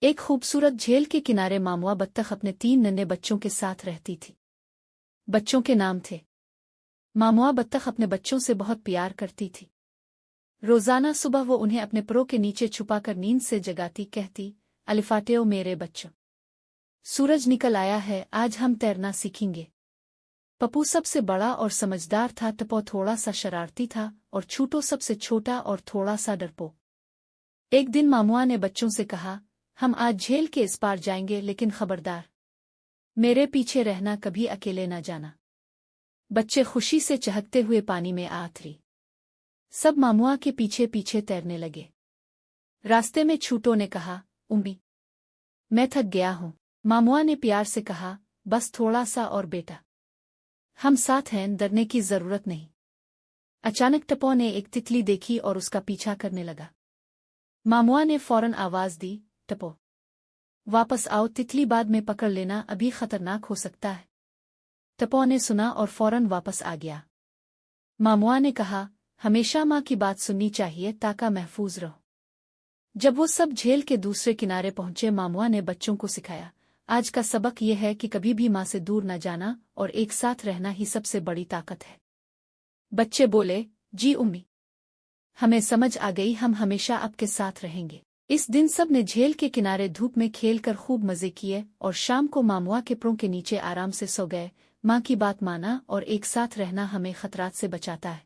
एक खूबसूरत झील के किनारे मामुआ बत्तख अपने 3 नन्हे बच्चों के साथ रहती थी। बच्चों के नाम थे। मामुआ बत्तख अपने बच्चों से बहुत प्यार करती थी। रोजाना सुबह वो उन्हें अपने परों के नीचे छुपाकर नींद से जगाती, कहती, अलिफाटेओ मेरे बच्चों, सूरज निकल आया है, आज हम तैरना सीखेंगे। पप्पू सबसे बड़ा और समझदार था, टपो थोड़ा सा शरारती था और छूटो सबसे छोटा और थोड़ा सा डरपोक। एक दिन मामुआ ने बच्चों से कहा, हम आज झील के इस पार जाएंगे, लेकिन खबरदार, मेरे पीछे रहना, कभी अकेले न जाना। बच्चे खुशी से चहकते हुए पानी में आ उतरी। सब मामुआ के पीछे पीछे तैरने लगे। रास्ते में छूटो ने कहा, उम्मी, मैं थक गया हूं। मामुआ ने प्यार से कहा, बस थोड़ा सा और बेटा, हम साथ हैं, डरने की जरूरत नहीं। अचानक टपो ने एक तितली देखी और उसका पीछा करने लगा। मामुआ ने फौरन आवाज दी, टपो, वापस आओ, तितली बाद में पकड़ लेना, अभी खतरनाक हो सकता है। टपो ने सुना और फौरन वापस आ गया। मामुआ ने कहा, हमेशा माँ की बात सुननी चाहिए ताकि महफूज रहो। जब वो सब झील के दूसरे किनारे पहुंचे, मामुआ ने बच्चों को सिखाया, आज का सबक यह है कि कभी भी माँ से दूर न जाना और एक साथ रहना ही सबसे बड़ी ताकत है। बच्चे बोले, जी उम्मी, हमें समझ आ गई, हम हमेशा आपके साथ रहेंगे। इस दिन सब ने झील के किनारे धूप में खेलकर खूब मजे किए और शाम को मामुआ के परों के नीचे आराम से सो गए। माँ की बात माना और एक साथ रहना हमें खतरात से बचाता है।